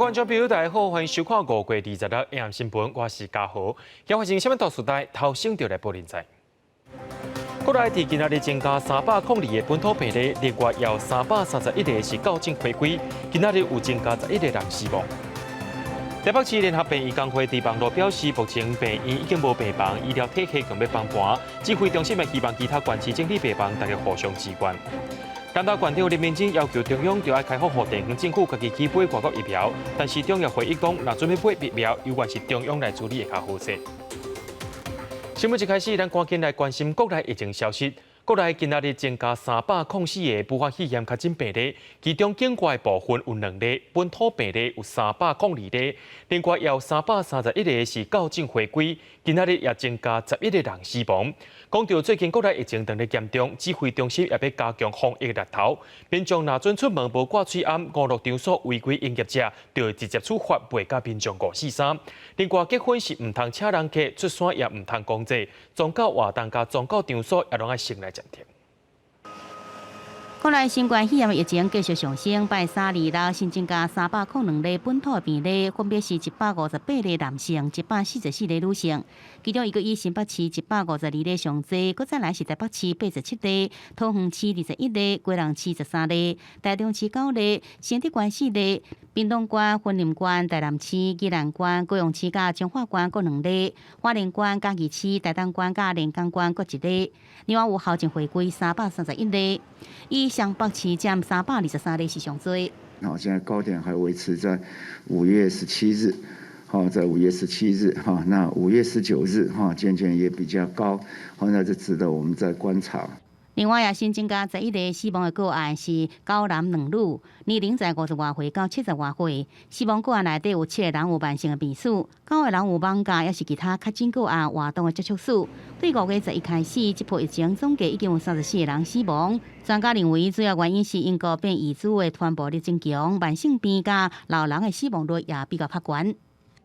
观众朋友，大家好，欢迎收看5月26日AM新闻，我是嘉豪。今发生什么大事代？头先就来报您知。国内伫今仔日增加302个本土病例，另外也有331个是校正回归。今仔日有增加11个人死亡。台北市联合病院工会伫网络表示，目前病院已经无病房，医疗体系更要崩盘。指挥中心也希望其他县市整理病房，大家互相支援。南投县长林明珍要求中央就要开放予地方政府家己起买外国疫苗，但是中央回应讲，若准备买疫苗，有关是中央来处理会较好势。新闻一开始，咱赶紧来关心国内疫情消息。国内今仔日增加304个武汉肺炎确诊病例，其中境外部分有2例，本土病例有302例，另外也有331个是校正回归。今仔日也增加11个人死亡。讲到最近国内疫情越来越严重，指挥中心也要加强防疫力头。民众若准出门无挂嘴罨，56场所违规营业者，就会直接处罚赔甲民众543。另外，结婚是唔通请人客，出山也唔通公祭，宗教活动甲宗教场所也拢爱先来暂停。国内新冠肺炎疫情继续上升，拜3、2、6新增加302例本土病例，分别是158例男性、144例女性。其中一个以新北市152例上侪，搁再来是台北市87例、桃园市21例、基隆市13例、台中市9例、新竹县4例、屏东县、云林县、台南市、宜兰县、高雄市甲彰化县各2例，花莲县、嘉义市、台东县甲连江县各1例。另外有校正回归331例。以湘北市占323例是上最。好，现在高点还维持在5月17日，好，在5月17日，哈，那5月19日，哈，渐渐也比较高，好，那就值得我们再观察。另外也新增加11例死亡的个案是9男2女，年龄在50多岁到70多岁。死亡个案内底有7个人有慢性的病史，9个人有网咖，也是其他确诊个案活动的接触史。对5月11开始，这波疫情总计已经有34个人死亡。专家认为，主要原因是英国变异株的传播力增强，慢性病加老人的死亡率也比较较悬。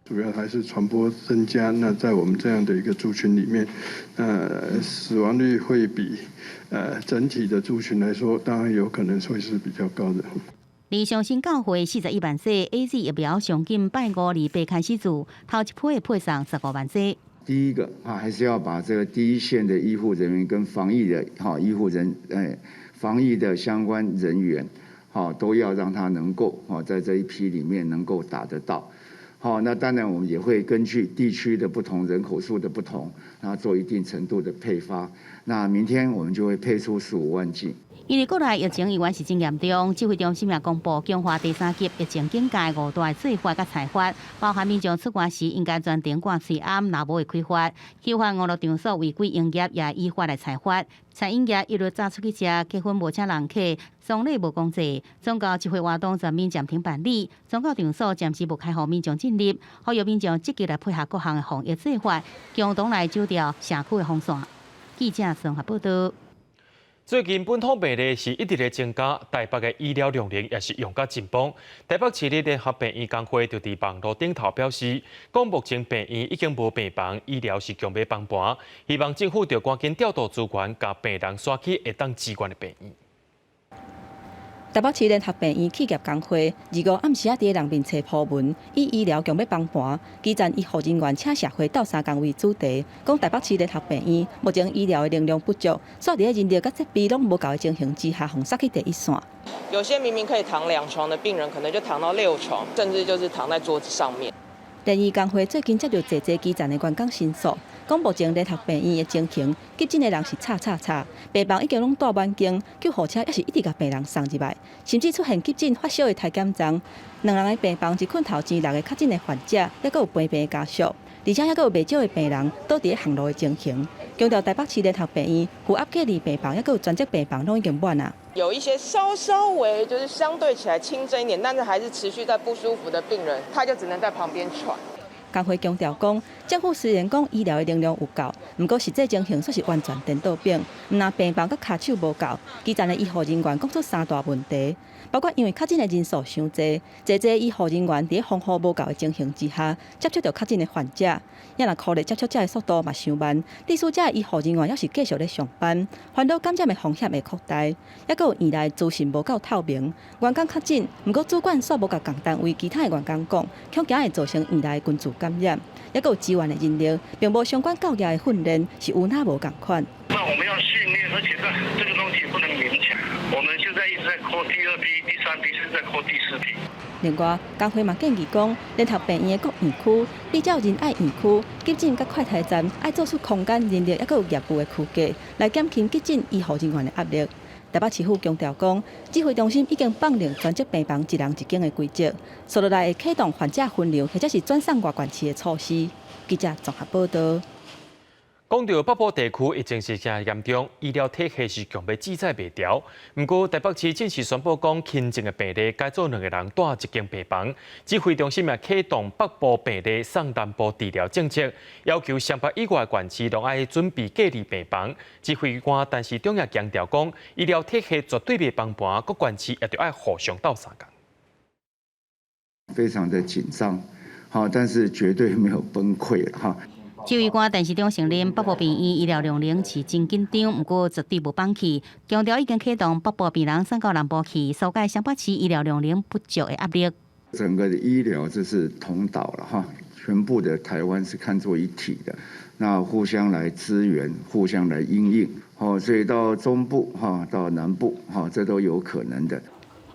主要还是传播增加，那在我们这样的一个族群里面，死亡率会比整体的族群来说，当然有可能会是比较高的。离上新教会41万剂 AZ 疫苗上近拜5、28开始做，头一批配上15万剂。第一个还是要把这个第一线的医护人员跟防疫的防疫的相关人员，都要让他能够在这一批里面能够打得到。好，那当然我们也会根据地区的不同、人口数的不同，然后做一定程度的配发。那明天我们就会配出15万剂。因为国内疫情依然是真严重，指挥中心也公布强化第3级疫情警戒5大做法甲裁罚，包含民众出外时应该全程挂嘴罨，若无会开罚；违反56场所违规营业也依法来裁罚。餐饮业一律早出去食，结婚无请人客，丧礼无公祭，宗教集会活动全面暂停办理，宗教场所暂时无开放民众进入，呼吁民众积极来配合各项的防疫做法，共同来守调社区的风险。记者综合报道。最近本土病例是一直在增加，台北的医疗量能也是用甲紧绷。台北市立联合病院工会就伫网络顶头表示，讲目前病院已经无病房，医疗是强要崩盘，希望政府要赶紧调度资源，甲病人刷去会当支援的病院。台北市联合病院企业工会25暗时伫人面册铺文，以医疗强要崩盘，基层医护人员请社会斗相共为主题，讲台北市联合病院目前医疗的能量不足，所以人力甲设备拢无够的情形之下，封杀去第一线。有些明明可以躺2床的病人，可能就躺到6床，甚至就是躺在桌子上面。联医工会最近接到侪基层的员工申诉，讲目前联合病院的情形，急诊的人是差，病房已经拢大满间，救护车也是一直甲病人送入来，甚至出现急诊发烧的太监长，2人的病房一困头前6个确诊的患者，还佫有陪病的家属，而且还佫有未少的病人倒伫巷路的情形。强调台北市联合病院负压隔离病房，还佫有专职病房拢已经满啊。有一些稍微就是相对起来轻症一点，但是还是持续在不舒服的病人，他就只能在旁边喘。工会强调讲，政府虽然讲医疗的能量有够，不过实际情形却是完全颠倒病。唔但病房甲骹手无够，基层的医护人员讲出3大问题，包括因为确诊的人数伤济，济医护人员伫防护无够的情形之下，接触到确诊的患者，也若科列接触者的速度嘛伤慢，历史者的医护人员也是继续咧上班，烦恼感染的风险会扩大，也有院内资讯无够透明，员工确诊，不过主管煞无甲共单位其他的员工讲，恐惊会造成院内群聚感染，也有资源的人力，并无相关教育的训练，是有哪无共款。那我们要训练，而且这个东西不能勉强。我们现在一直在扣第2批、第3批，是在扣第4批。另外，工会嘛建议讲，联合病院的各院区，比较仁爱院区、急诊甲快筛站，爱做出空间、人力，也有业务的区隔，来减轻急诊医护人员的压力。台北市府强调讲，指挥中心已经放定专责病房一人一间的规则，所落来会启动患者分流或者是转送外县市的措施。记者综合报道。讲到北部地区疫情是真严重，医疗体系是强要记载袂调。不过台北市正式宣布讲，轻症的病例改做2个人住一间病房。指挥中心也启动北部病例送南部治疗政策，要求双北以外县市拢爱准备隔离病房。指挥官陈时中也强调讲，医疗体系绝对袂崩盘，各县市也着爱互相斗相共。非常的紧张，好，但是绝对没有崩溃了哈。指挥官陈时中承认，北部病院医疗量能是真紧张，不过绝对无放弃，强调已经启动北部病人送到南部去，疏解双北市医疗量能不足的压力。整个的医疗这是同岛了哈，全部的台湾是看作一体的，那互相来支援，互相来因应，所以到中部到南部这都有可能的。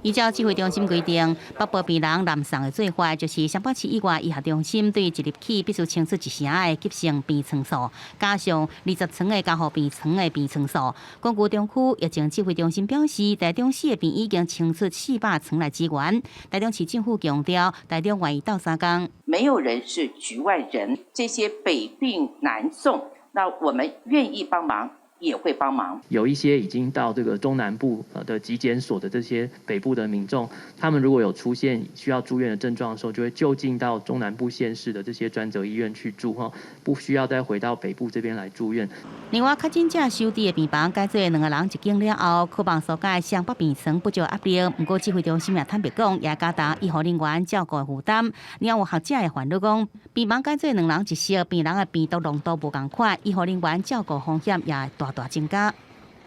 依照指挥中心规定，北部病人南送的做法就是双北市以外医学中心对一入起必须清出1成的急性病床数，加上20床的加护病床的病床数。根据中区疫情指挥中心表示，台中市的病已经清出400床来支援。台中市政府强调，台中愿意斗相共，没有人是局外人。这些北病南送，那我们愿意帮忙。也会帮忙。有一些已经到这个中南部的疾检所的这些北部的民众，他们如果有出现需要住院的症状的时候，就会就近到中南部县市的这些专责医院去住不需要再回到北部这边来住院。另外，确诊者收治的病房改做2个人一间了后，可望疏解双北病床不足压力。不过，指挥中心也坦白讲，也加大医护人员照顾的负担。另外，有学者的烦恼讲，病房改做2人一室，病人的病毒浓度无同款，医护人员照顾风险也大增加。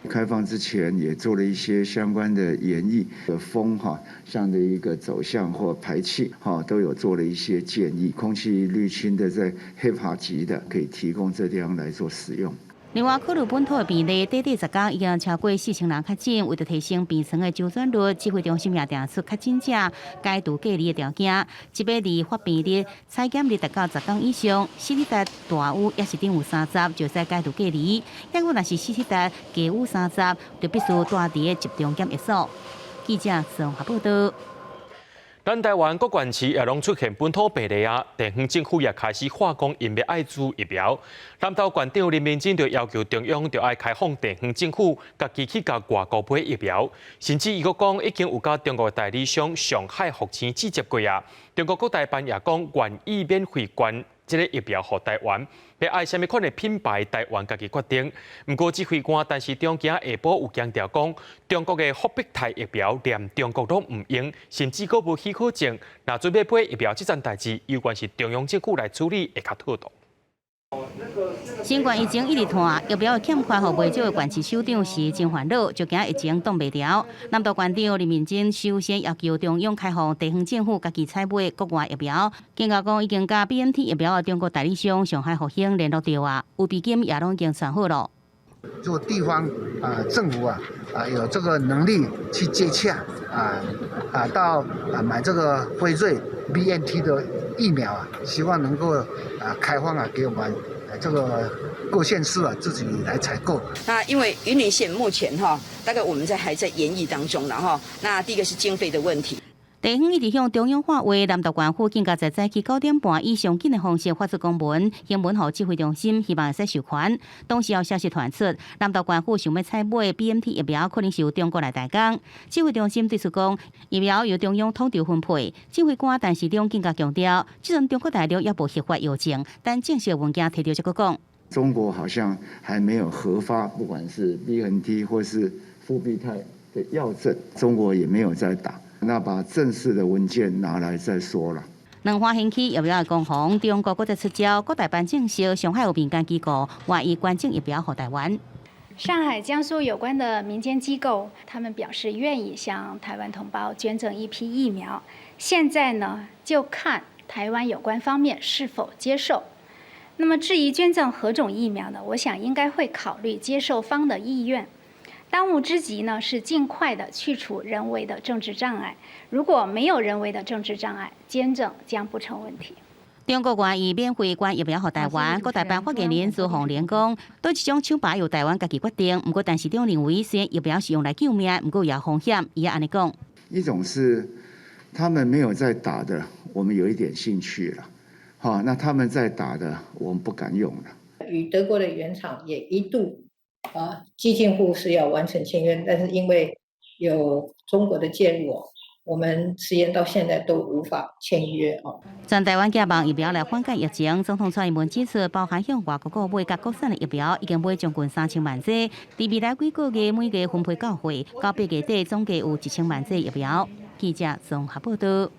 开放之前也做了一些相关的研议的风上的一个走向或排气都有做了一些建议，空气滤清的在 HEPA 级的可以提供这地方来做使用。另外，考虑本土的病例，短10天已经超过4000人确诊，为了提升病床的周转率，指挥中心也定出确诊者解除隔离的条件，即要离发病日、采检日达到10天以上，4日达大污也是顶有30，就使解除隔离；如果若是4日达低污30，就必须住伫个集中检疫所。记者综合报道。咱台湾各县市也拢出现本土病例啊，地方政府也开始化工因要爱注疫苗。南投县长林明珍就要求中央就爱开放地方政府家己去甲外国买疫苗，甚至伊阁讲已经有甲中国代理商上海福清直接过啊。中国国台办也讲愿意免费捐这个疫苗给台湾，要爱什么款的品牌，台湾家己决定。不过指挥官陈时中今下晡有强调讲，中国的复必泰疫苗连中国都唔用，甚至阁无许可证。若准备买疫苗这件代志，有关是中央政府来处理，会较妥当。新冠疫情一直拖，疫苗欠缺，互袂少的县市首长是真烦恼，就惊疫情挡袂牢。南投县长林明珍首先要求中央开放地方政府家己采买国外疫苗。警告讲已经甲 BNT 疫苗的中国代理商上海复兴联络到啊，有资金也拢已经算好了。做地方政府有这个能力去接洽到买这个辉瑞 BNT 的疫苗希望能够开放给我们这个各县市自己来采购。那因为云林县目前大概我们还在研议当中了那第一个是经费的问题。地方一直向中央化话，南投县附近，甲在早起9点半以上紧的方式发出公文，行文予指挥中心，希望会使授权。同时有消息传出，南投县府想要采买 BNT 疫苗，可能是由中国来代工。指挥中心对此讲，疫苗由中央统筹分配。指挥官但是中更加强调，即阵中国大陆也无合法邮件，但正式文件提到这个讲。中国好像还没有核发，不管是 BNT 或是复必泰的药证，中国也没有在打。那把正式的文件拿来再说了。两花兴起疫苗的攻防，中国搁再出招，各台办证实上海有民间机构愿意捐赠疫苗给台湾。上海、江苏有关的民间机构，他们表示愿意向台湾同胞捐赠一批疫苗。现在呢，就看台湾有关方面是否接受。那么至于捐赠何种疫苗呢？我想应该会考虑接受方的意愿。当务之急呢，是尽快的去除人为的政治障碍。如果没有人为的政治障碍，捐赠将不成问题。中国愿意免费捐疫苗给台湾，各台办发言人朱凤莲讲，对这种抢拔由台湾家己决定。不过，但是中认为，虽然疫苗是用来救命，不过也有风险。伊也安尼讲，一种是他们没有在打的，我们有一点兴趣了。好，那他们在打的，我们不敢用了。与德国的原厂也一度基金户是要完成签约，但是因为有中国的介入我们实验到现在都无法签约全台湾寄望疫苗来缓解疫情，总统蔡英文指出，包含向外国购买甲国产的疫苗，已经买将近3000万剂，伫未来几个月每月分配到位，到8月底总计有1000万剂疫苗。记者综合报道。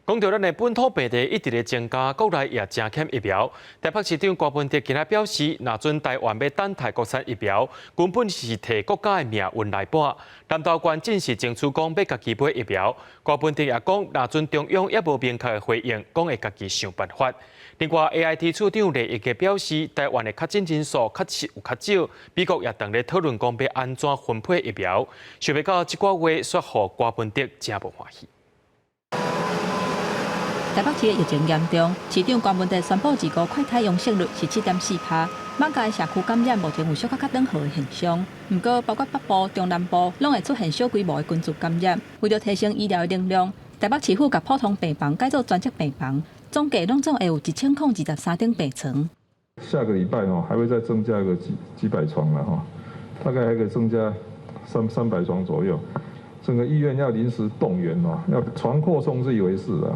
讲到咱的本土病例一直在增加，国内也真欠疫苗。台北市长郭文哲今日表示，若准台湾要等待国产疫苗，根本是摕国家的命运来搏。南投县正式争取讲要家己买疫苗。郭文哲也讲，若准中央也无明确的回应，讲会家己想办法。另外 ，AIT 处长李义杰表示，台湾的确诊人数确实有较少，美国也同咧讨论讲要安怎分配疫苗。想要到这个月说服郭文哲真无欢喜。台北市的疫情严重，市长郭文哲宣布，自古快筛阳性率是7.4%，满街社区感染目前有小可较暖和的现象。不过，包括北部、中南部，拢会出现小规模的群组感染。为了提升医疗的能量，台北市府把普通病房改做专责病房，总计拢总会有1023张病床。下个礼拜还会再增加个几百床了大概还可以增加300床左右。整个医院要临时动员要床扩充是一回事的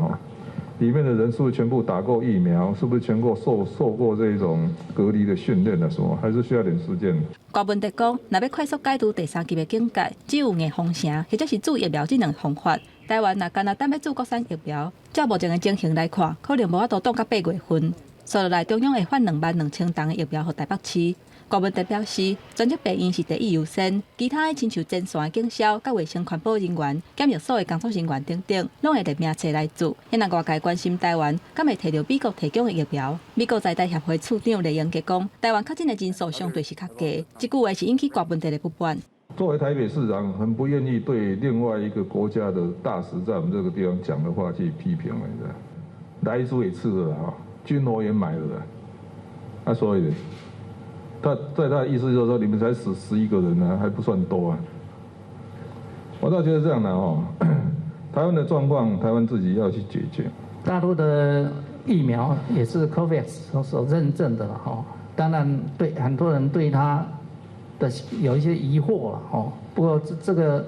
里面的人是不是全部打过疫苗？是不是全部受过这种隔离的训练什么？还是需要点时间。郭文哲讲，若要快速解除第3级的警戒，只有硬封城或者是注疫苗这两方法。台湾若干等要注国产疫苗，照目前的情形来看，可能无法度等到8月份。所以来中央会发22000吨的疫苗给台北市。郭文哲表示，专责病院是第一优先，其他的亲像前线警消、甲卫生环保人员、检疫所的工作人员等等，拢会列名册来做。现在外界关心台湾敢会摕到美国提供的疫苗。美国在台协会处长李英杰讲，台湾确诊的人数相对是较低，这句话是引起郭文哲的不满。作为台北市长，很不愿意对另外一个国家的大使在我们这个地方讲的话去批评了，来猪也吃了军火也买了所以。他的意思就是说，你们才死11个人呢，还不算多我倒觉得这样台湾的状况，台湾自己要去解决。大陆的疫苗也是 COVAX 所认证的当然对很多人对它的有一些疑惑不过这个，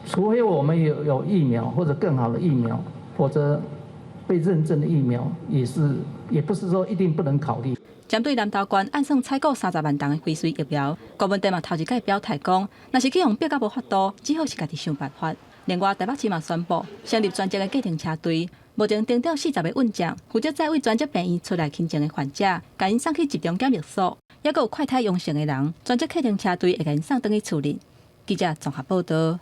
除非我们有疫苗或者更好的疫苗，否则被认证的疫苗也不是说一定不能考虑。针对南投县按算采购30万吨的辉瑞疫苗，郭文哲嘛头一届表态讲，若是去用逼到无法度，只好是家己想办法。另外，台北市嘛宣布成立专职的计程车队，目前订到40个运将，负责载为专职病院出来轻症的患者，甲因送去集中检疫所，也有快筛阳性的人，专职计程车队会甲因送转去处理。记者综合报道。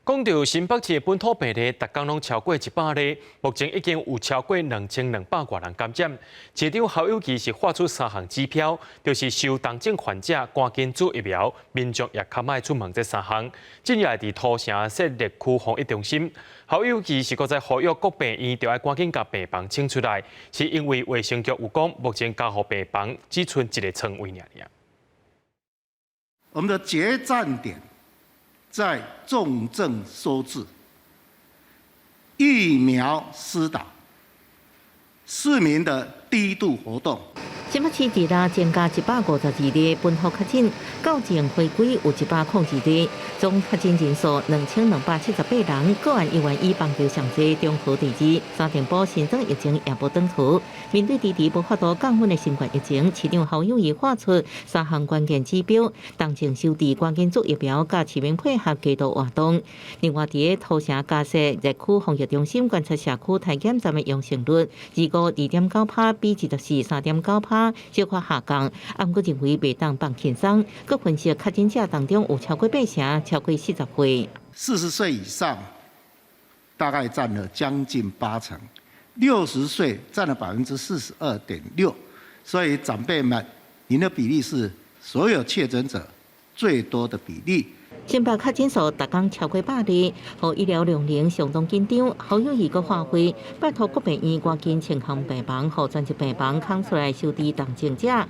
讲到新北市的本土病例，逐天拢超过100例，目前已经有超过2200多人感染。市长侯友宜是发出3项指标，就是受重症患者赶紧注疫苗，民众也较莫出门这3项。近日伫土城设立区防疫中心，侯友宜是搁在呼吁各病院就要赶紧把病房清出来，是因为卫生局有讲，目前交予病房只剩1个床位尔。我们的决战点在重症收治，疫苗施打，市民的第一度活动。新北市伫啦增加152例本土确诊，到前回归有102例，总确诊人数2278人，个案依然以邦桥上济，中和第二。沙田堡新增疫情也无断除。面对迟迟无法度降温的新冠疫情，市长侯友宜画出3项关键指标，当前收治关键组疫苗，甲市民配合过度活动。另外，伫土城嘉设热区防疫中心观察社区体检站的阳性率，2.9%比14 3.9%。小可下降，按过认为袂当放轻松。佮分析确诊者当中有超过8成超过40岁，40岁以上大概占了将近80%，60岁占了42.6%，所以长辈们，您的比例是所有确诊者最多的比例。新北确诊数逐天超过100例，互医疗量能相当紧张。侯友宜阁发挥，拜托各病院赶紧清空病房，互专职病房空出来收治重症者。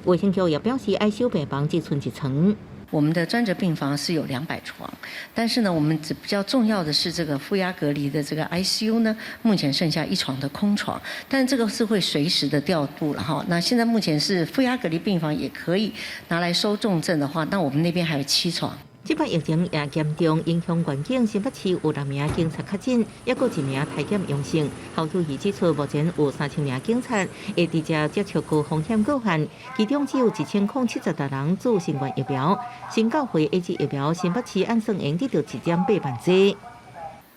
卫生局也表示，ICU病房只剩1床。我们的专责病房是有200床，但是呢，我们比较重要的是这个负压隔离的这个 ICU 呢，目前剩下1床的空床，但这个是会随时的调度了哈。那现在目前是负压隔离病房也可以拿来收重症的话，那我们那边还有7床。这波疫情也严重影响环境，新北市有6名警察确诊，也有1名体检阳性。侯友宜指出，目前有3000名警察会直接接触高风险个案，其中只有1076人注新冠疫苗。新教会 A 级疫苗，新北市按算应得到1.8万剂，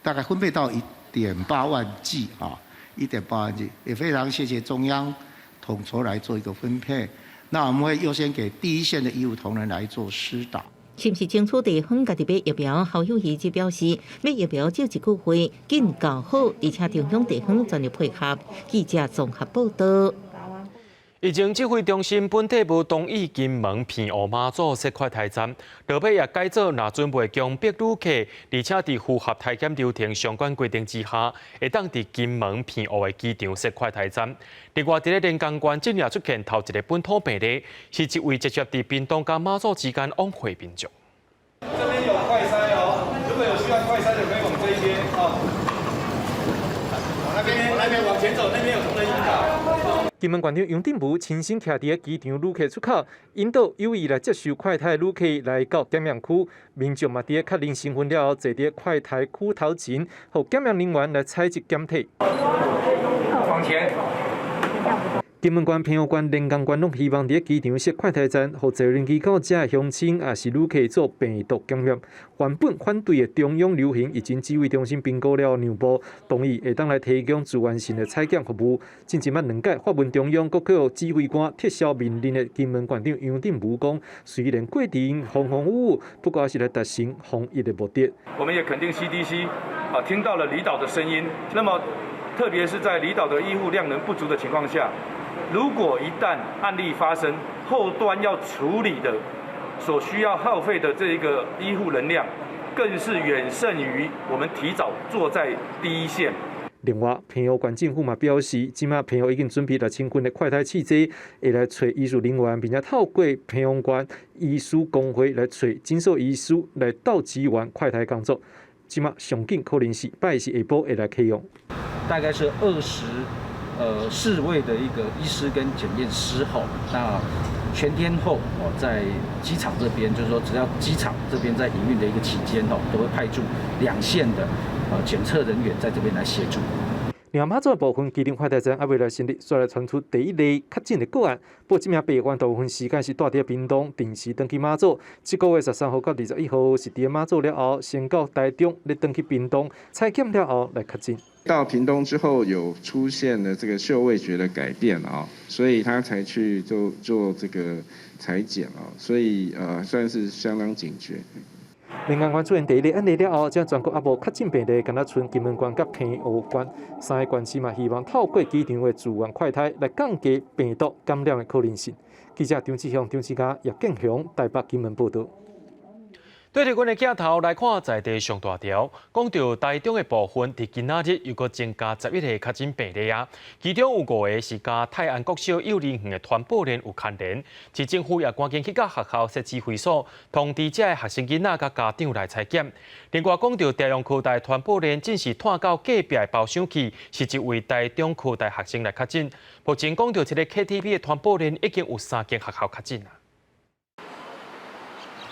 大概分配到1.8万剂啊，1.8万剂，也非常谢谢中央统筹来做一个分配。那我们会优先给第一线的医务同仁来做施打。是毋是争取地方家己买疫苗？侯友宜则表示，买疫苗只有1句话：紧、够好，而且中央地方全力配合。记者综合报道。疫情指挥中心本体部同意金门偏湖妈祖设快台站，落尾也改造，若准备强迫旅客，而且伫符合体检流程相关规定之下，会当伫金门偏湖的机场设快台站。另外，伫咧连江县今日出现头一个本土病例，是一位直接伫屏东甲妈祖之间往回民众。这边有快筛哦，如果有需要快筛的，可以往这一边哦。那边往前走，那边有同仁引导。金门县长杨定武亲身徛伫机场旅客出口，引导有意来接受快台旅客来到检验区。民众嘛，伫确认身份了后，坐伫快台区头前，互检验人员来采集检体。往前。金门县、澎湖县、连江县拢希望伫机场设快台站，互坐轮机到遮乡亲也是旅客做病毒检验。原本反对的中央流行疫情指挥中心评估了让步，同意会当来提供自愿性的采检服务。进前捌2届发问中央，国科指挥官撤销命令的金门县长杨定武讲，虽然过程风风雨雨，不过还是来达成防疫的目的。我们也肯定 CDC 听到了离岛的声音，那么特别是在离岛的医护量能不足的情况下。如果一旦案例发生，后端要处理的所需要耗费的这个医护能量，更是远胜于我们提早坐在第一线。另外，澎湖县政府嘛表示，即马澎湖已经准备了1000份的快筛试剂，会来找医术人员，并且透过澎湖县医师工会来找诊所医师来到支援快筛工作。即马上紧可能是拜四下晡会来启用，大概是24位的一个医师跟检验师后，那全天候在机场这边，就是说只要机场这边在营运的一个期间都会派驻2线的检测人员在这边来协助。另外，马祖的部分机场快台站还未来成立，虽然传出第1例确诊的个案，不过这名病患大部分时间是住伫屏东，定时登去马祖。这个月13号到21号是伫马祖了后，先到台中，再登去屏东采检了后来确诊。到屏东之后有出现了这个嗅味觉的改变啊，所以他才去做这个采检啊，所以算是相当警觉。连江县出现第1例案例了后，将全国也无确诊病例，敢若剩金门县甲澎湖县3个县市嘛，希望透过机场的自愿快筛来降低病毒感染的可能性。记者张志祥、张志佳、叶建雄台北金门报道。对着阮的镜头来看在地上大条，讲到台中的部分，伫今仔日又搁增加11个确诊病例啊，其中有5个是甲泰安国小幼儿园的传播链有牵连，市政府也赶紧去甲学校设置会所，通知这学生囡仔甲家长来采检。另外讲到台中科大传播链正是拖到隔壁的包厢去，是一位台中科大学生来确诊。目前讲到这个 KTV 的传播链已经有3间学校确诊啦。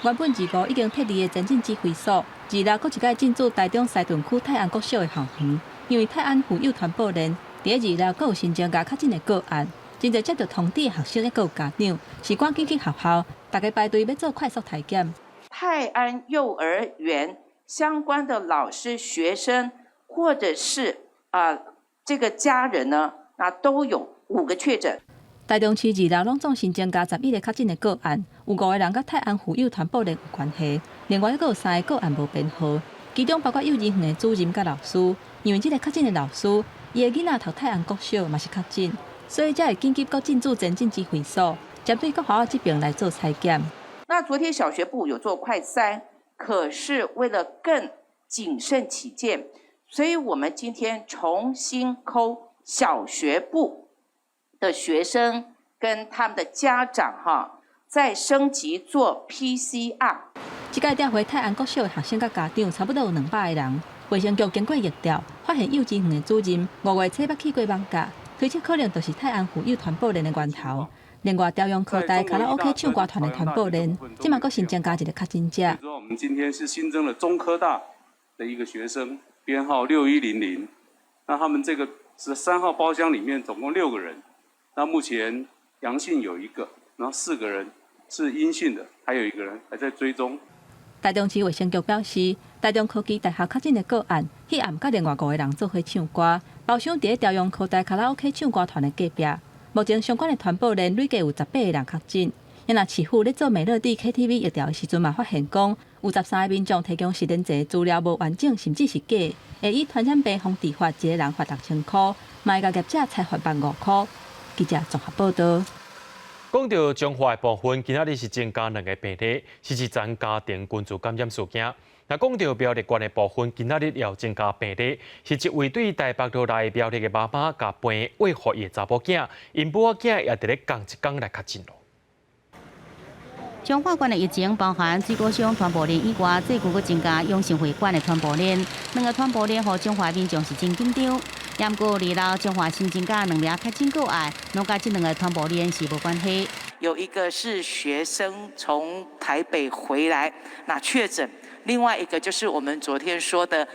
原本2个已经撤离的前进指挥所，2日搁一届进驻台中西屯区泰安国小的校园，因为泰安附有传播链，第2日搁有新增加确诊的个案，真侪接到通知的学生搁有家长，是赶紧去学校，大家排队要做快速体检。泰安幼儿园相关的老师、学生，或者是这个家人呢，那都有5个确诊。台中市2日拢总新增加11个确诊的个案，有5个人甲泰安附有传播链有关系，另外还有3个个案无编号，其中包括幼儿园的主任甲老师，因为这个确诊的老师，伊的囡仔读泰安国小嘛是确诊，所以才会紧急搁进驻前进指挥所，针对各学校这边来做采检。那昨天小学部有做快筛，可是为了更谨慎起见，所以我们今天重新扣小学部的学生跟他们的家长再升级做 PCR。这届调回泰安国小的学生甲家长差不多有200个人。卫生局经过疫调，发现幼稚园的主任5月初捌去过网咖，推测可能就是泰安附有传播链的源头。另外，朝阳科大卡拉 OK 唱歌团的传播链，今嘛搁新增加1个确诊者。说我们今天是新增了中科大的一个学生，编号6100，那他们这个13号包厢里面总共6个人。那目前阳性有1个，然后4个人是阴性的，还有1个人还在追踪。台中市卫生局表示，台中科技大学确诊的个案，迄暗甲另外5个人做伙唱歌，包厢伫朝阳科大卡拉 OK 唱歌团的隔壁。目前相关的传播链累计有18个人确诊。因那市府咧做美乐蒂 KTV 疫调的时阵嘛，发现讲有13个民众提供实名制资料无完整，甚至是假，会以传染病防治法，一个人罚6000块，嘛会甲业者裁罚5块。记者综合报道。讲到彰化的部分，今仔日是增加2个病例，是一宗家庭群聚感染事件。那讲到苗栗县的部分，今仔日也增加病例，是一位对台北落来苗栗的妈妈甲病未发育查某囝，因母仔囝也伫咧同一天来确诊咯。彰化县的疫情包含水果乡传播链以外，这股阁增加永信会馆的传播链，2个传播链互彰化民众是真紧张。不过，离到彰化新增加2名确诊个案，拢甲这2个传播链是无关系。有一个是学生从台北回来，那确诊。另外一个就是我们昨天说的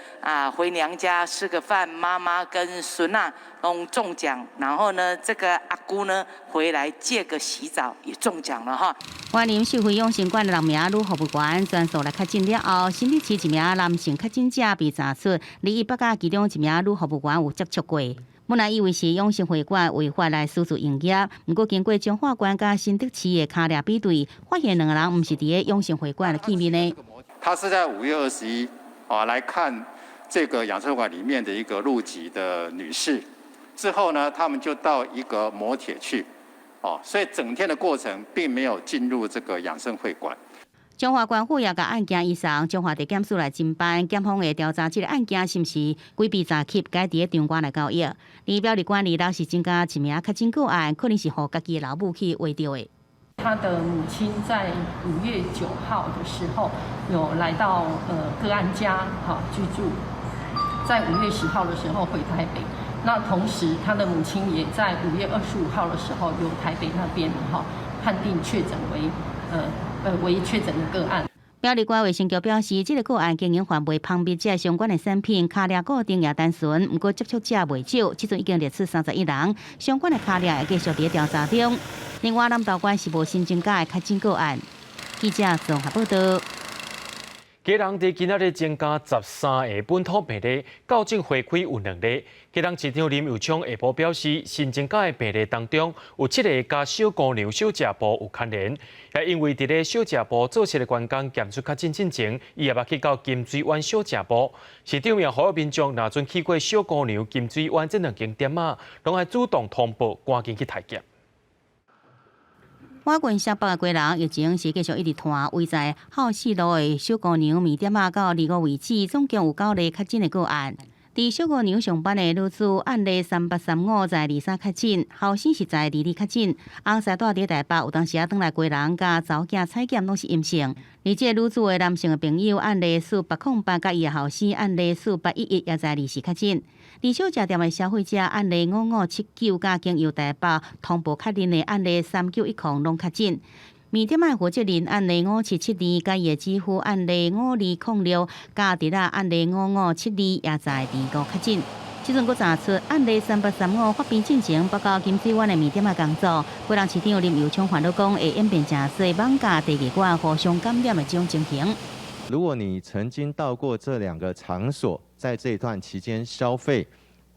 回娘家吃个饭，妈妈跟孙都中奖，然后呢，这个阿姑呢回来借个洗澡也中奖了哈。花莲社会养生馆的2名女服务员全数来确诊了后，新北市1名男性确诊者被查出，离伊北甲其中1名女服务员有接触过。本来以为是养生会馆违法来私自营业，不过经过彰化县甲新竹市的卡抓比对，发现2个人不是伫个养生会馆见面的。他是在5月21来看这个养生馆里面的一个入籍的女士，之后呢，他们就到一个摩铁去，所以整天的过程并没有进入这个养生会馆。彰化县府也甲案件移送彰化地检署来侦办，检方会调查这个案件是毋是规避诈欺，该伫个中间来交易。而苗栗县2日是增加1名确诊个案，可能是互家己的老母去围到的。他的母亲在5月9号的时候有来到个案家居住，在5月10号的时候回台北。那同时，他的母亲也在5月25号的时候由台北那边判定确诊为确诊的个案。苗栗县卫生局表示，这个个案经营范围旁边这相关的产品，卡抓固定也单纯，不过接触者未少，即阵已经列出31人，相关的卡抓会继续伫调查中。另外，南投县是无新增加的确诊个案。记者综合报道。基隆伫今仔日增加13个本土病例，校正回归有2例。基隆市长林右昌下晡表示，新增加的病例当中有7个甲小姑娘小食部有牵连，也因为伫咧小食部做事的员工检出确诊进前，伊也捌去到金水湾小食部。市长也呼吁民众若准去过小姑娘、金水湾这2间店拢爱主动通报，赶紧去体检。我县下北的归人疫情是继续一直拖，位在好市路的小姑娘面店啊，到25为止，总共有9例确诊的个案。伫小姑娘上班的女子案例3835在23确诊，后生是在22确诊。翁婿住伫台北，有当时啊，转来归人甲查某囝采检拢是阴性。而这女子的男性的朋友案例数808，甲伊的后生案例数811也在24确诊。二手食店的消费者案例5579，甲经由台北通报确认的案例3910拢确诊。面店的负责人案例5772，甲伊的姊夫案例5206，甲伫啦案例5572也在25确诊。即阵佫查出案例3835发病进前报告金水湾的面店的工作，归人市长林佑昌烦恼讲，会演变成说网价地价馆互相感染的这种情形。如果你曾经到过这2个场所，在这一段期间消费，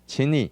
请你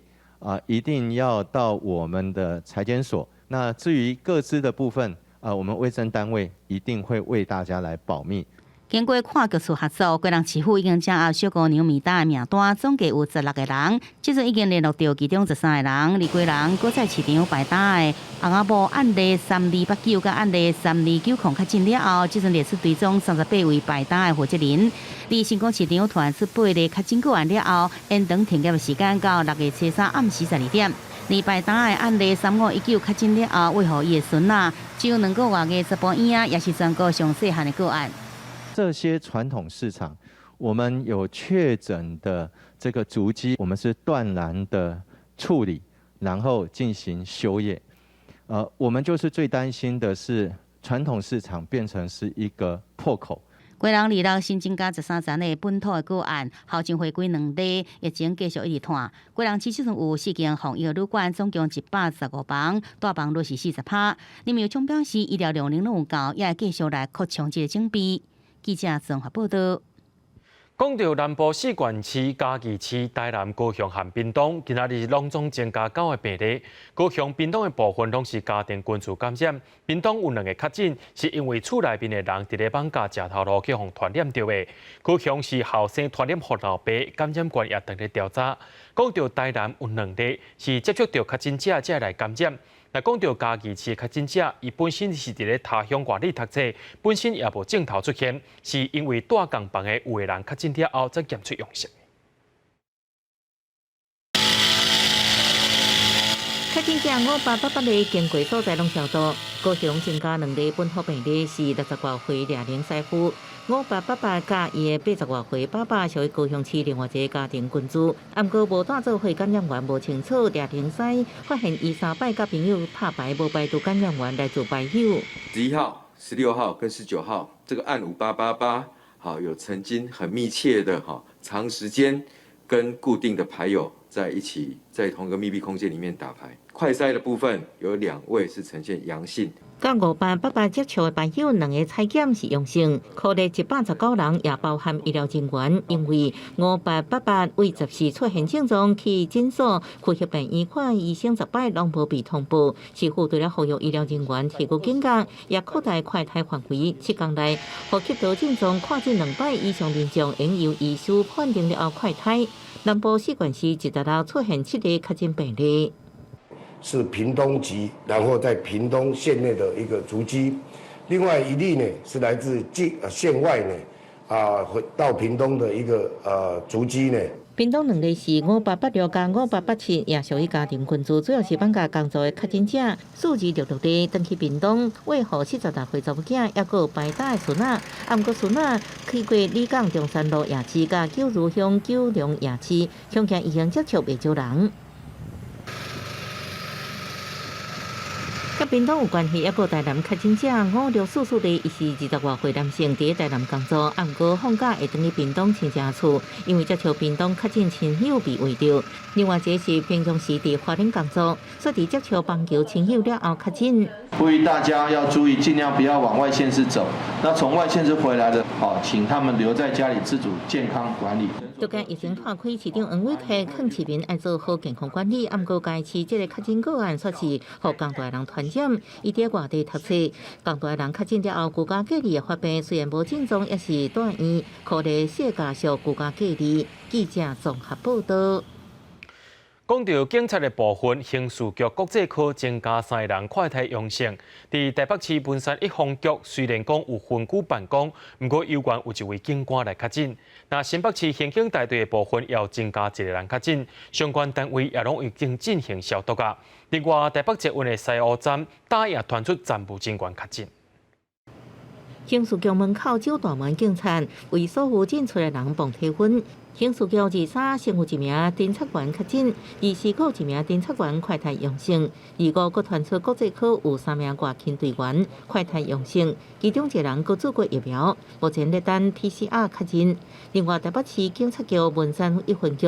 一定要到我们的财检所。那至于各自的部分，我们卫生单位一定会为大家来保密。经过看局处合作，归人市府已经掌握小姑娘面单的名单，总计有16个人。即阵已经联络到其中13个人，而归人搁在市场摆单的翁仔某案例3289甲案例3290确诊了后，即阵列出追踪38位摆单的负责人。而成功市场突然出8例确诊个案了后，延长停业的时间到6月初3暗时12点。而摆单的案例3519确诊了后，为何伊的孙仔只有2个月的查甫婴仔，也是全国上细汉的个案。这些传统市场，我们有确诊的这个足迹，我们是断然的处理，然后进行休业。我们就是最担心的是传统市场变成是一个破口。归人26新增加13层的本土的个案，后正回归2例，疫情继续一直拖。归人市即阵有4间防疫旅馆，总共115房，大房率是40%。林佑昌表示，医疗量能拢有够，也会继续来扩充这个整备。记者综合报道。讲到南部4县市、嘉义市、台南、高雄和屏东，今仔日拢总增加9个病例。高雄、屏东的部分拢是家庭群组感染，屏东有2个确诊，是因为厝内面的人伫咧放假食头路去互传染着的。高雄是后生传染互老爸，感染源也等咧调查。讲到台南有2例是接触到确诊者才来感染。那讲到嘉义市的确诊者，伊本身是伫咧他乡外地读册，本身也无镜头出现，是因为住共房的有个人确诊了后才检出阳性。确诊者5888例，经过所在拢消毒。高雄增加2例本土病例，是60多岁俩龄媳妇。5888甲伊的80多岁爸爸属于高雄市另外一个家庭群组，毋过无带做会感染源无清楚，俩龄婿发现伊3摆甲朋友拍牌无排除感染源来自牌友。11号、16号跟19号，这个案5888，有曾经很密切的长时间跟固定的牌友在一起，在同一个密闭空间里面打牌。快筛的部分有2位是呈现阳性。甲5888接触的朋友2个采检是阳性，科内119人也包含医疗人员，因为5888为14出现症状去诊所、呼吸病院看医生10摆拢无被通报。市府除了呼吁医疗人员提高警觉，也扩大快筛范围，7天内互吸到症状看诊2摆以上民众，应由医师判定了后快筛。南部4县市一日后出现7例确诊病例。是屏东籍，然后在屏东县内的一个足迹。另外1例呢是来自县外呢到屏东的一个足迹呢。屏东2例是5886加5887，也属于家庭群组，主要是放假工作的确诊者。数字66例登去屏东，为何40多岁查某囝，也有排打的孙仔，毋过孙仔去过李港中山路夜市、甲九如乡九龙夜市，恐惊已经接触未少人。甲屏东有关系，也有台南确诊者5644例，伊是20多岁男性，伫台南工作，毋过放假会转去屏东亲戚厝，因为接触屏东确诊亲友被围着。另外一个是平常时伫花莲工作，所以接触棒球亲友了后确诊。呼吁大家要注意，尽量不要往外县市走。那从外县市回来的，请他们留在家里自主健康管理。就间疫情破开，市长黄伟提劝市民爱做好健康管理。毋过该市这个确诊个案，却是互更大人传染。伊伫外地读册，更大人确诊了后，居家隔离的发病虽然无症状，也是住院，可能小家属居家隔离。记者综合报道。讲到警察的部分，刑事局国际科增加3个人快筛阳性。伫台北市文山一分局虽然讲有分区办公，不过有关有一位警官来确诊。那新北市刑警大队的部分也有增加1个人确诊，相关单位也拢已经进行消毒啊。另外，台北捷运的西湖站打也传出站务人员确诊。刑事局门口照大门警察为所有进出的人放体温。刑事局23先有1名侦测员确诊，24有1名侦测员快筛阳性，25佫传出国际科有3名外勤队员快筛阳性，其中1个人佫做过疫苗，目前在等 PCR 确诊。另外，台北市警察局文山一分局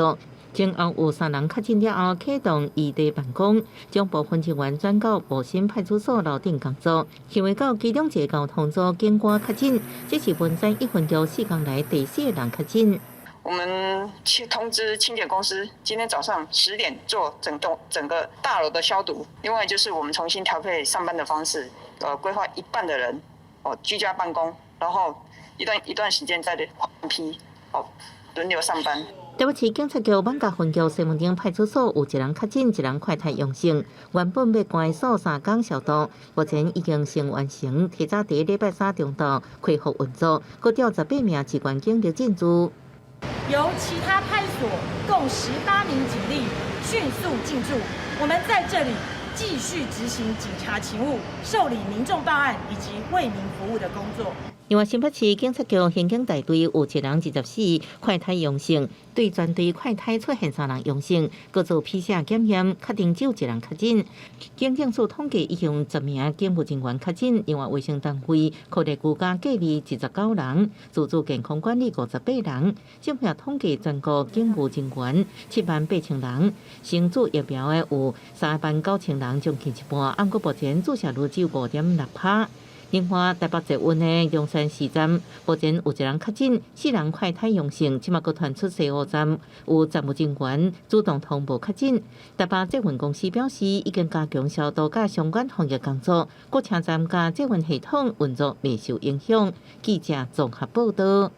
前后有3人确诊了后，启动异地办公，将部分人员转到埔心派出所楼顶工作。因为到其中1个交通组警官确诊，这是文山一分局4天来第4个人确诊。我们通知清洁公司，今天早上10点做整个大楼的消毒。另外就是我们重新调配上班的方式，规划一半的人居家办公，然后一段时间再换批轮流上班。台北市警察局万甲分局西门町派出所有1人确诊，1人快筛阳性，原本要关锁3天消毒，目前已经先完成，提早伫礼拜3中昼恢复运作，佫调18名机关警力进驻。由其他派出所共18名警力迅速进驻，我们在这里继续执行警察勤务、受理民众报案以及为民服务的工作。另外，新北市警察局刑警大队有1人24快筛阳性，对全队快筛出现3人阳性，各做PCR检验，确定只有1人确诊。警政署统计已经有10名警务人员确诊，另外卫生单位扩大居家隔离19人，自主健康管理58人。政府统计全国警务人员78000人，先注疫苗的有39000人，将近一半。按过目前注射率只有5.6%。另外，台北捷运的中山市站目前有1人确诊，4人快筛阳性，即马佫传出西湖站有站务人员主动通报确诊。台北捷运公司表示，已经加强消毒甲相关防疫工作，各车站甲捷运系统运作未受影响。记者综合报道。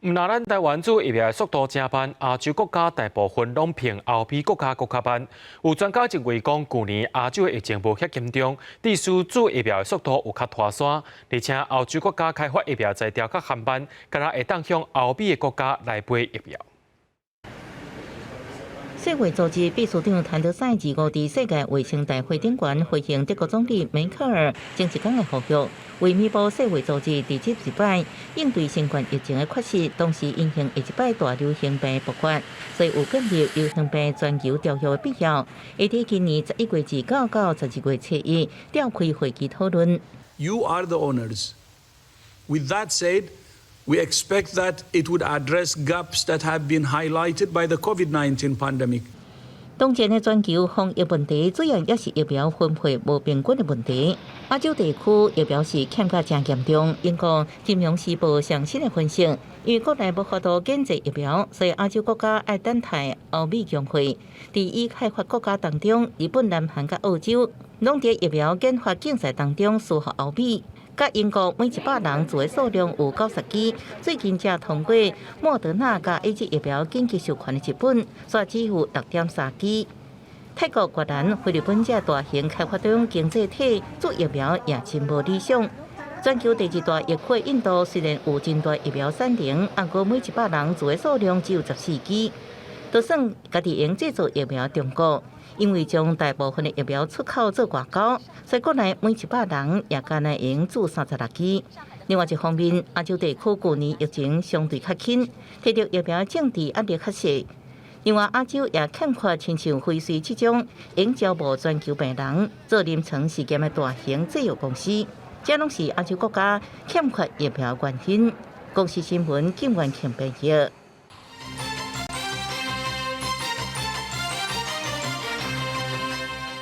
毋但咱台湾做疫苗的速度真慢，亚洲国家大部分拢偏后比国家较慢。有专家认为讲，去年亚洲的疫情无遐严重，地区做疫苗的速度有较拖山，而且欧洲国家开发疫苗材料较含慢，敢若会当向后比的国家来买疫苗。世卫组织秘书长谭德赛25日世界卫生大会顶悬回应德国总理梅克尔前一天的呼吁，为弥补世卫组织第71摆应对新冠疫情的缺失，同时因应下一摆大流行病爆发，所以有建立流行病全球条约的必要。会伫今年11月29到12月7日召开会议讨论。You are the owners. With that said, we expect that it would address gaps that have been highlighted by the COVID-19 pandemic. 当前的全球防疫问题，主要也是疫苗分配无平均的问题。亚洲地区疫苗是欠缺真严重。英国《金融时报》上新的分析，因为国内无法度建设疫苗，所以亚洲国家爱等待欧美工会。伫已开发国家当中，日本、南韩甲澳洲拢伫疫苗研发竞赛当中输予欧美。甲英国每100人做的数量有90支，最近才通过莫德纳甲 AZ 疫苗紧急授权的日本，却只有6.3支。泰国、越南、菲律宾这大型开发中经济体做疫苗也真无理想。全球第2大疫区印度虽然有真大疫苗产能，不过每100人做的数量只有14支，就算家己用制作疫苗中国。因为将大部分的疫苗出口做外交，所以国内每100人也敢若用做36支。另外一方面，亚洲地区去年疫情相对较轻，摕到疫苗政治压力较小。另外，亚洲也欠缺亲像辉瑞这种用招募全球病人做临床试验的大型制药公司，这拢是亚洲国家欠缺疫苗原因。公司新闻金元庆编译。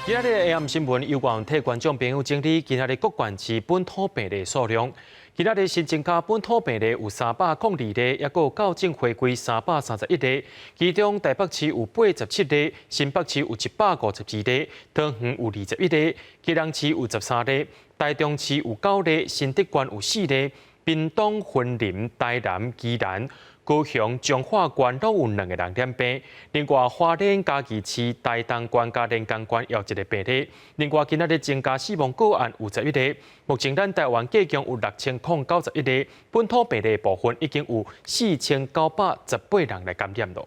今日的 AM 新闻有关替观众朋友整理今日的各县市本土病例数量。今日新增加本土病例有302例，也有校正回归331例，其中台北市有87例，新北市有152例，桃园有21例，基隆市有13例，台中市有9例，新竹县有4例，屏东、云林、台南、宜兰、高雄、彰化县都有2个人染病，另外花莲嘉义市大东县甲连江县也有1个病例。另外，今仔日增加死亡个案有11例。目前咱台湾计共有6091例，本土病例部分已经有4918人来感染了。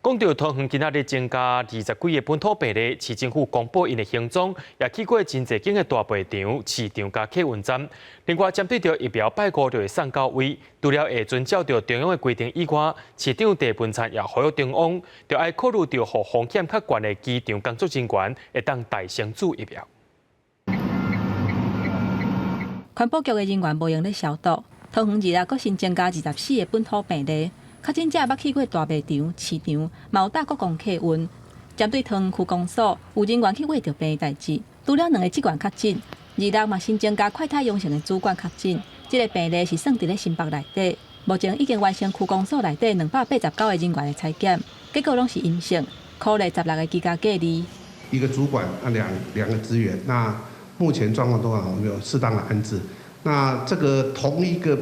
讲到桃园今仔日增加20几个本土病例，市政府公布因的行踪，也去过真侪间的大卖场、市场甲客运站。另外，针对着疫苗拜五就会送到位，除了会遵照着中央的规定以外，市长郑文灿也呼吁中央，就要考虑到互风险较悬的机场工作人员会当代先注疫苗。环保局的人员无用咧消毒，桃园日各新增加24个本土病例。确诊者捌去过大卖场、市场，嘛有搭国公客运。针对桃园区公所有人员去挖着病的代志，除了2个职员确诊，26日嘛新增加快筛阳性的主管确诊。这个病例是算伫咧新北内底，目前已经完成区公所内底289个人员的采检，结果拢是阴性，考虑16个居家隔离。一个主管两个职员，那目前状况都好，没有适当的安置。那这个同一个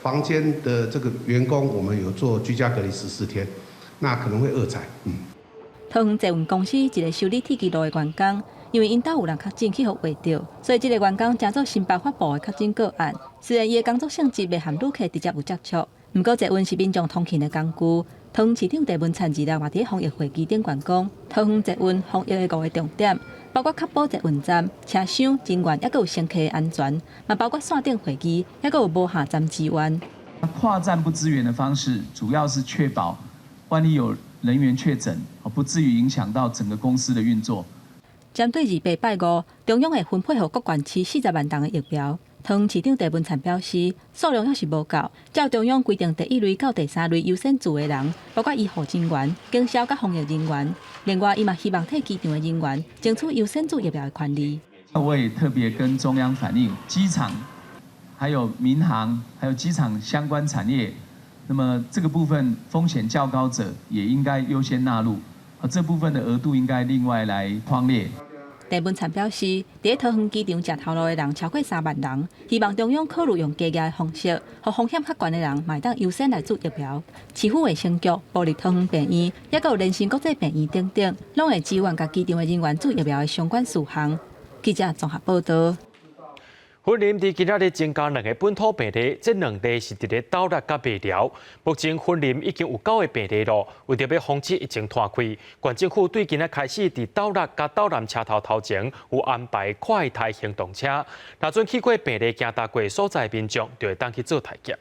房间的这个员工，我们有做居家隔离14天，那可能会2采。桃园捷运公司一个修理铁轨路的员工，因为因兜有人确诊去互围着，所以这个员工加做新北发布的确诊个案。虽然伊的工作性质未含旅客直接有接触，不过捷运是民众通勤的工具。桃园市长郑文灿26日伫防疫会议顶讲讲，桃园捷运防疫的5个重点，包括确保捷运站、车厢、人员，也有乘客的安全，嘛包括线顶会议，也有无下站支援。跨站不支援的方式，主要是确保万一有人员确诊，不至于影响到整个公司的运作。针对2拜5，中央会分配予各县市40万吨的疫苗。桃园市长郑文灿表示，数量还是无够，照中央规定第1类到第3类优先住的人，包括医护人员、经销甲防疫人员。另外，伊嘛希望替机场的人员争取优先住疫苗的权利。我也特别跟中央反映，机场、还有民航、还有机场相关产业，那么这个部分风险较高者也应该优先纳入，这部分的额度应该另外来匡列。郑文灿表示，伫桃园机场食头路的人超过3万人，希望中央考虑用加价的方式，互风险较悬的人买当优先来注疫苗。市府卫生局、部立桃园病院，也有联心国际病院等等，拢会支援甲机场的人员注疫苗的相关事项。记者综合报道。云林伫今仔日增加2个本土病例，这2例是伫咧斗六甲麦寮。目前云林已经有9个病例了，为着要防止疫情拖开，县政府对今仔开始伫斗六甲斗南车头头前有安排快筛行动车，若准去过病例行达过所在民众，就会当去做体检。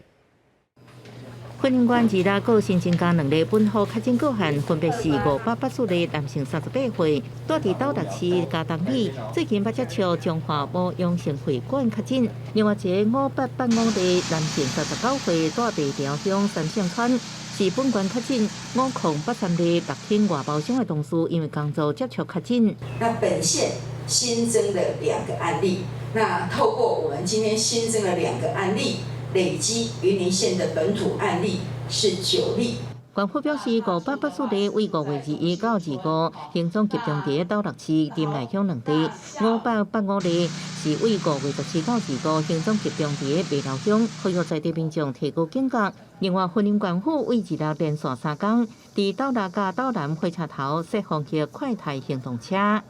云林县日内个新增加2例本土确诊个案，分别是584例男性38岁，住伫斗六市嘉东里，最近捌接触彰化某阳性会馆确诊。另外一个5885例男性39岁，住北寮乡三线村，是本县确诊。5083例6天外包厢的同事，因为工作接触确诊。那本县新增了2个案例，那透过我们今天新增了2个案例。累积云林县的本土案例是9例。县府表示，584例为5月21到25，行踪集中伫斗六市林内乡2地；585例是为5月17到25，行踪集中伫麦寮乡，呼吁在地民众提高警觉。另外，云林县府为日内连续3天，伫斗六甲斗南火车头设防疫快筛行动车。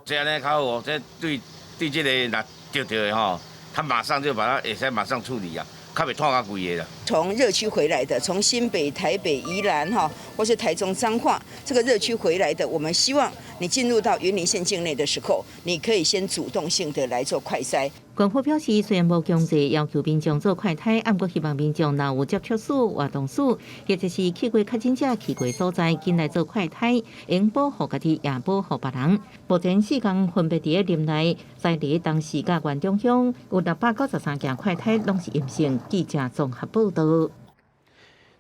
这样呢较好，这对这个若着的吼。他马上就把它也在马上处理啊，较袂拖较贵的啦。从热区回来的，从新北、台北、宜兰或是台中彰化这个热区回来的，我们希望你进入到云林县境内的时候，你可以先主动性的来做快筛。县府表示，虽然无强制要求民众做快筛，不过希望民众若有接触史、活动史，或者是去过确诊者去过所在，紧来做快筛，应保护家己，也保护别人。目前4天分别伫林内、在地东市甲县中乡有693件快筛，拢是阴性。记者综合报道。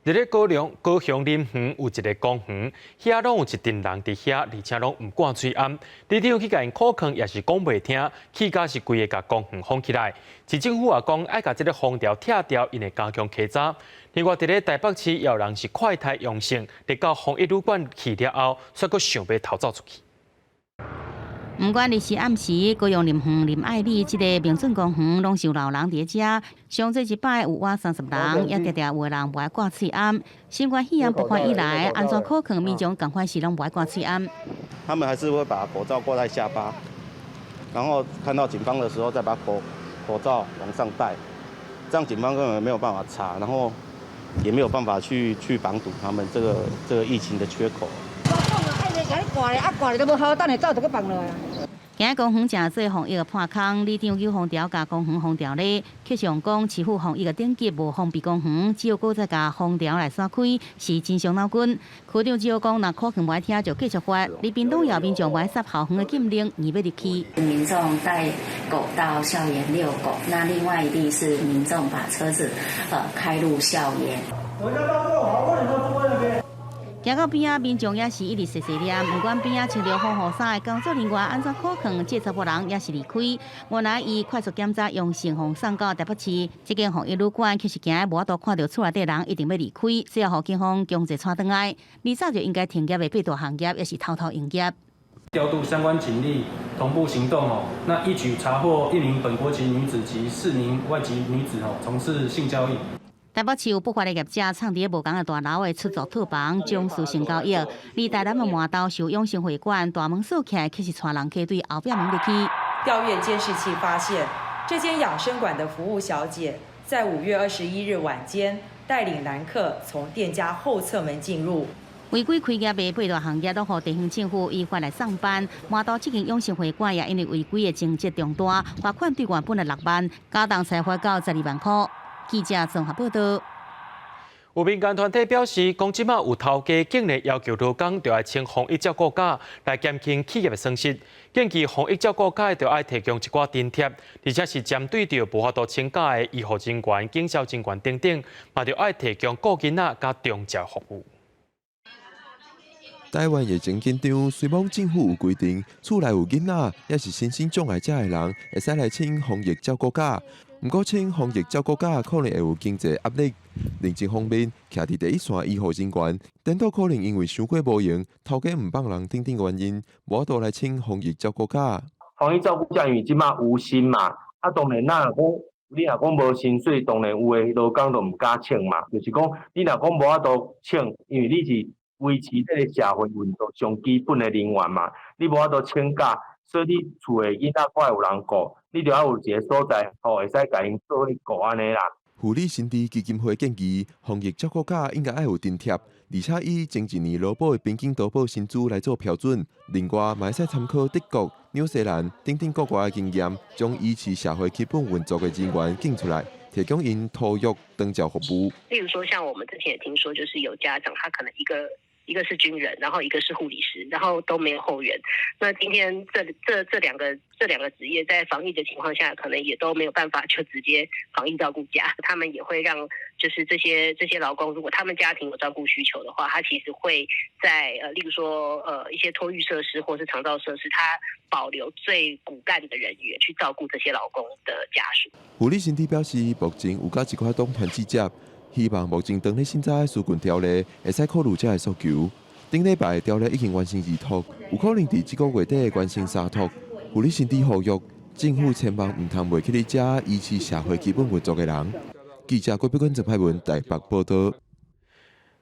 伫咧高雄林园有一个公园，遐拢有一群人伫遐，而且拢唔挂水暗。里长去甲因苦劝，也是讲袂听，起价是规个甲公园封起来。市政府也讲爱甲这个封条拆掉，因会加强稽查。另外，伫咧台北市也有人是快筛阳性，直到防疫旅馆去了后，却阁想要逃走出去。不管日时暗时，高雄林园、林爱里这个民众公园，拢是有老人伫遮。上最一摆有我30人，也常常有人不爱挂喙罨。新冠肺炎爆发以来，安怎可能民众赶快是拢不爱挂喙罨？他们还是会把口罩挂在下巴，然后看到警方的时候再把口罩往上戴，这样警方根本没有办法查，然后也没有办法去防堵他们这个疫情的缺口。今日公园正做防疫破空，里长邱洪条甲公园封条咧，却上讲市府防疫的等级无封闭公园，只有搁再甲封条来刷开，是真伤脑筋。区长只有讲，若可能不爱听就继续发。李屏东有民众不爱插校园的禁令，而要入去。民众带狗到校园遛狗，那另外一定是民众把车子开入校园。行到边仔，民众也是一直碎念，不管边仔穿着防护衫的工作人员，安怎可能这查甫人也是离开？原来伊快速检查阳性，互送到台北市。这间防疫旅馆其实今日无法度看到厝内底人一定要离开，需要互警方强制带转来。而早就应该停业的八大行业也是偷偷营业。调度相关警力同步行动那一举查获1名本国籍女子及4名外籍女子从事性交易。台北市有不法的业者藏伫无同的大楼的出租套房，将事性交易。而台南的麻豆受永兴会馆大门锁起来，却是带人客对后壁门入去。调阅监视器发现，这间养生馆的服务小姐在5月21日晚间带领男客从店家后侧门进入。违规开业的八大行业都予地方政府依法来上班。麻豆这间永兴会馆也因为违规的情节重大，罚款对原本的6万，加重裁罚到12万块。记者综合报道。有民间团体表示，讲即马有头家竟然要求劳工就要请防疫照顾假来减轻企业的损失，建议防疫照顾假就要提供一寡津贴，而且是针对着无法度请假的医护人员、警消人员等等，嘛就要提供顾囡仔甲中照服务。台湾疫情紧张，虽望政府有规定，厝内有囡仔也是身心障碍者的人，会使来请防疫照顾假。不过，请防疫照顾假可能会有经济压力。另一方面，徛伫第一线医护人员，等到可能因为伤过无用，头家唔帮人等等原因，无法度来请防疫照顾假。防疫照顾假因为即马有薪嘛，当然你若讲无薪水，当然有诶劳工都唔敢请嘛。就是讲，你若讲无法度请，因为你是维持这个社会运作上基本的人员嘛，你无法度请假，所以你厝诶囡仔怪有人顾。你就要有一个所在，会使甲因做伙顾安尼啦。护理心智基金会建议，防疫照顾假应该要有津贴，而且以前一年劳保的边境投保薪资来做标准。另外，嘛会使参考德国、纽西兰等等国外的经验，将维持社会基本运作的人员拣出来，提供因托育长照服务。例如说，像我们之前也听说，就是有家长他可能一个是军人，然后一个是护理师，然后都没有后援。那今天这两个职业在防疫的情况下，可能也都没有办法就直接防疫照顾假。他们也会让就是这些劳工，如果他们家庭有照顾需求的话，他其实会在例如说一些托育设施或是长照设施，他保留最骨干的人员去照顾这些劳工的家属。护理身体表示，目前有甲一块党团记者。希望目前当咧现在纾困条例会使考虑这个诉求。顶礼拜条例已经完成2读，有可能伫这个月底完成3读。护理身体呼吁政府千万唔通袂去哩遮维持社会基本运作的人。记者郭碧君、郑派文台北报道。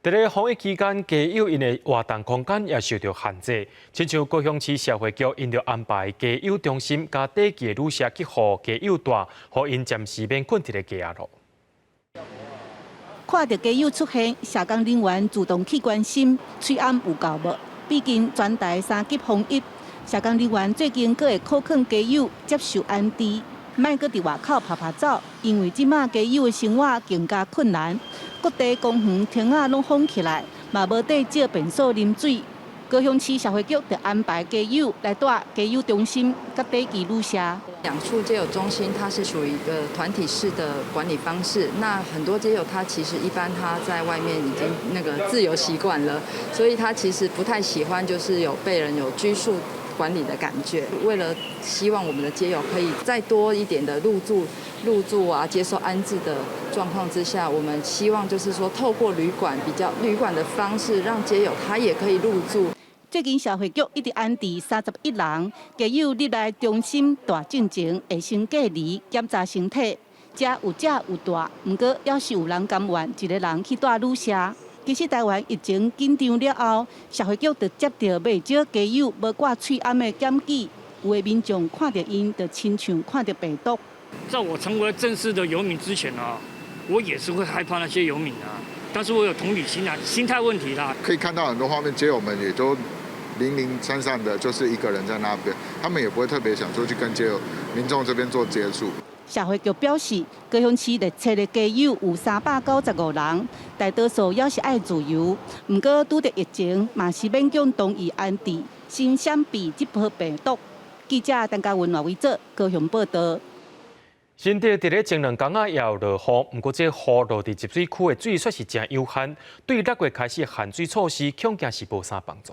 在咧防疫期间，家友因的活动空间也受到限制，亲像高雄市社会局因着安排家友中心加短期旅社去互家友住，互因暂时免困伫咧家咯。看到家友出现，社工人员主动去关心，催安有够无？毕竟全台3级防疫，社工人员最近阁会考劝家友接受安置，莫阁伫外口拍走，因为即马家友的生活更加困难。各地公园亭仔拢封起来，嘛无地借便所啉水。高雄市社会局就安排家友来住家友中心，甲短期旅社。两处街友中心，它是属于一个团体式的管理方式。那很多街友他其实一般他在外面已经那个自由习惯了，所以他其实不太喜欢就是有被人有拘束管理的感觉。为了希望我们的街友可以再多一点的入住啊，接受安置的状况之下，我们希望就是说透过旅馆的方式，让街友他也可以入住。最近社会局一直安置31人，皆有入来中心大进前会先隔离检查身体，遮有遮有大，毋过要是有人甘愿一个人去带旅社。其实台湾疫情紧张了后，社会局就接到袂少家友无挂喙暗的检举，有的民众看到因就亲像看到病毒。在我成为正式的游民之前啊，我也是会害怕那些游民啊，但是我有同理心啊，心态问题啦。可以看到很多画面，街友们也都零零散散的，就是一个人在那边，他们也不会特别想说去跟街友民众这边做接触。社会局表示，高雄市列册的家友有395人，大多数也是爱自由。不过拄着疫情，嘛是勉强同意安置，先闪避这波病毒。记者陈嘉文为做高雄报道。新竹伫咧前2天也有落雨，不过这雨落伫集水区的水却是真有限，对6月开始限水措施恐惊是无啥帮助。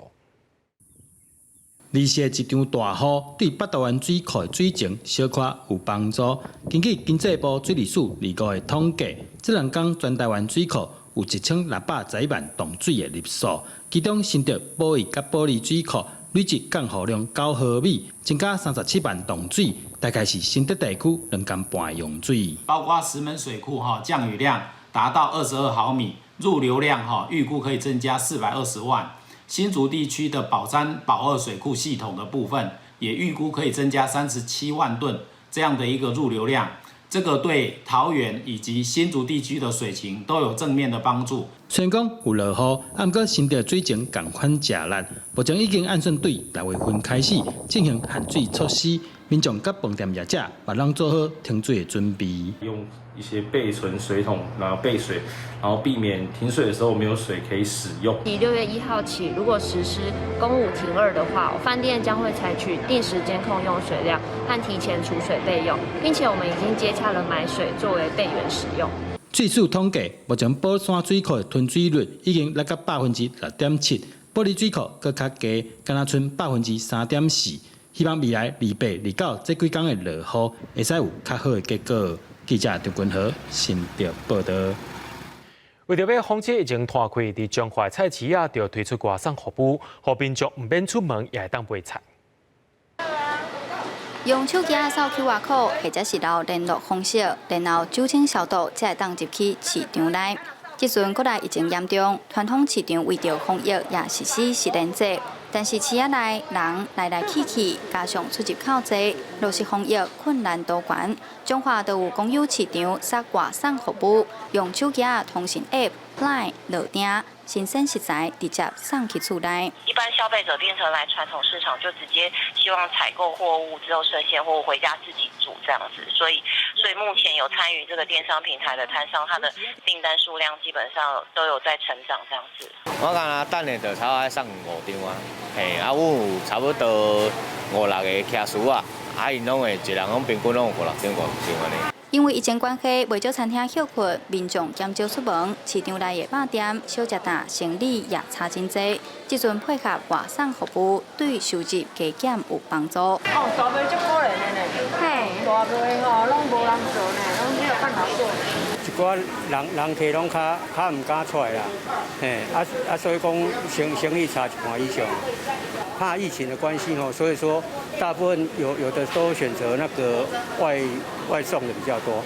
而是一场大雨，对北投湾水库的水情小可有帮助。根据经济部水利署2月的统计，这2天全台湾水库有1611万吨水的入数，其中新竹保育甲保利水库累计降雨量9毫米，增加37万吨水，大概是新竹地区2天半用水。包括石门水库降雨量达到22毫米，入流量预估可以增加420万。新竹地区的宝山宝2水库系统的部分，也预估可以增加37万吨这样的一个入流量，这个对桃园以及新竹地区的水情都有正面的帮助。虽然讲有落雨，不过新竹水情同款吃力，目前已经按顺对6月份开始进行限水措施，民众甲饭店业者也拢做好停水的准备。用一些备存水桶，然后备水，然后避免停水的时候没有水可以使用。以6月1号起，如果实施公5停2的话，饭店将会采取定时监控用水量和提前储水备用，并且我们已经接洽了买水作为备源使用。水署统计，目前宝山水库的吞水率已经来到6.7%，保利水库更较低，敢若剩3.4%。希望未来28、29这几天的落雨，会使有较好的结果。记者张君和新竹报道。为着要防止疫情拖开，伫彰化菜市啊，就推出外送服务，互民众唔免出门也会当买菜。用手机扫 QR code， 或者是留联络方式，然后酒精消毒，才会当入去市场内。即阵国内疫情严重，传统市场为着防疫也实施实联制。但是市仔内人来来去去，加上出入口侪，落实防疫困难多悬。彰化就有公有市场设外送服务，用手机通讯 App、Line 落订，新鲜食材直接送去厝内。一般消费者变成来传统市场，就直接希望采购货物之后生鲜货物回家自己煮这样子，所以目前有参与这个电商平台的摊商，他的订单数量基本上都有在成长这样子。我敢若等下就差不多送5张啊，嘿，阮有差不多5、6个客师啊，因拢会一人拢平均拢有5、6张、5、6张安尼。因为疫情关系，未少餐厅休困，民众减少出门，市场内的饭店、小食摊生意也差真多。即阵配合外送服务，对收入加减有帮助。哦，大卖足可怜的呢，嘿，大卖拢无人做呢，拢只有看老做。一寡人客拢较唔敢出来啦，嘿，所以讲生意差一半以上。怕疫情的关系所以说大部分有的都选择那个外送的比较多。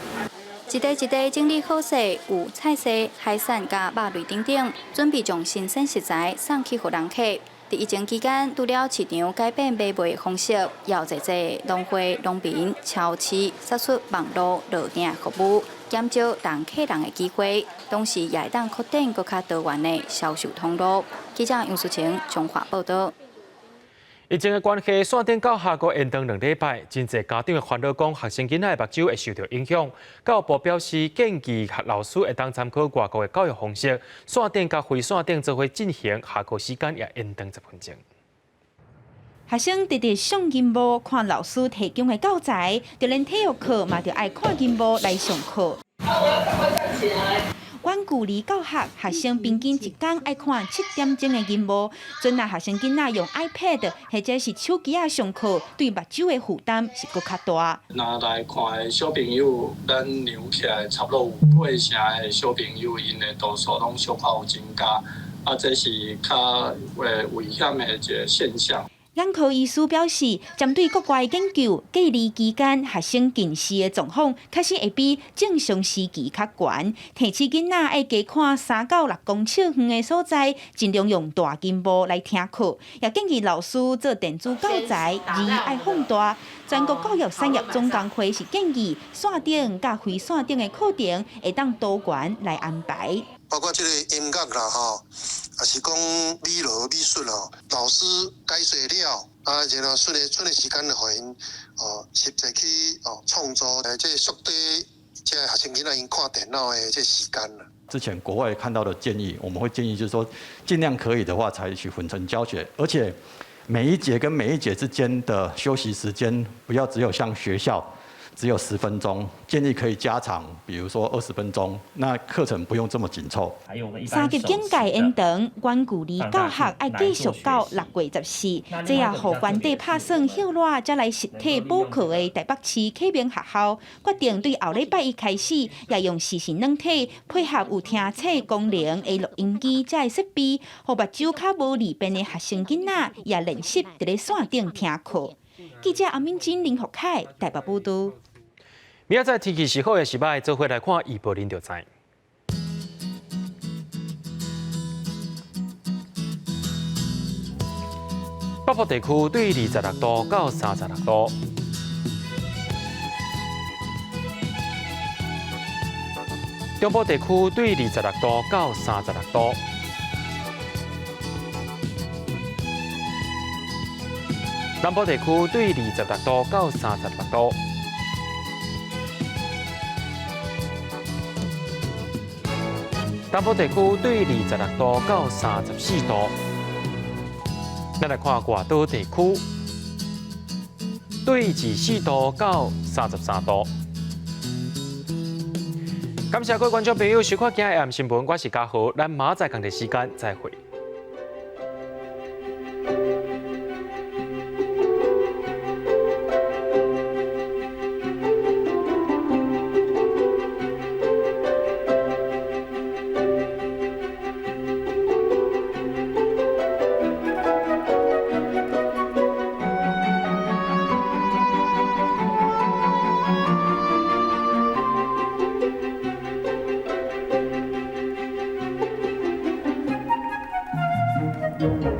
一地一地整理好势，有菜色、海产加肉类等等，准备将新鲜食材送去给人客。伫疫情期间，除了市场改变买卖方式，也有侪农会、农民、超市设出网络落订服务，减少人客人的机会，同时也会当扩展更较多元的销售通路。记者杨淑晴彰化报道。疫情的关系，线顶到下个延长2礼拜，真侪家长的烦恼讲，学生囡仔的目睭会受到影响。教育部表示，建议老师会当参考外国的教育方式，线顶甲非线顶做伙进行，下课时间也延长10分钟。学生直直上荧幕看老师提供的教材，就连体育课嘛，就爱看荧幕来上课。阮距离教学，学生平均一天爱看7点钟的荧幕。准那学生囡仔用 iPad 或者是手机上课，对目睭的负担是搁较大。若来看的小朋友，咱量起来差不多有8成的小朋友，因的度数拢小可有增加。这是较危险的一个现象。眼科医师表示，针对国外研究，隔离期间学生近视的状况，确实会比正常时期较悬。提醒囡仔要加看3到6公尺远的所在，尽量用大金幕来听课。也建议老师做电子教材，爱放大。全国教育产业总工会是建议线顶甲非线顶的课程会当多元来安排。包括这个音乐啦，也是讲美劳美术咯，老师解说了，然后剩的时间就互因实际去创作，这缩短这学生囡仔因看电脑的这时间啦。之前国外看到的建议，我们会建议就是说，尽量可以的话采取混成教学，而且每一节跟每一节之间的休息时间不要只有像学校。只有10分钟，建议可以加长，比如说20分钟，那课程不用这么紧凑。3级警戒延长，远距离教学要继续到6月14，这也互原地打算休热再来实体补课的台北市启明学校，决定对后礼拜1开始，也用视讯软体配合有听册功能的录音机这设备，互目睭较无利便的学生囡仔也练习伫咧线顶听课。记者阿敏珍、林福凯台北报道。明仔载天气是好的，是歹，做伙来看预报您就知。北部地区对26度到36度，中部地区对26度到36度。南部地区对26度到36度，东部地区对26度到34度。咱来看外岛地区，对24度到33度。感谢各位观众朋友收看今日 AM 新闻，我是嘉豪，咱明仔载同一时间再会。Thank you.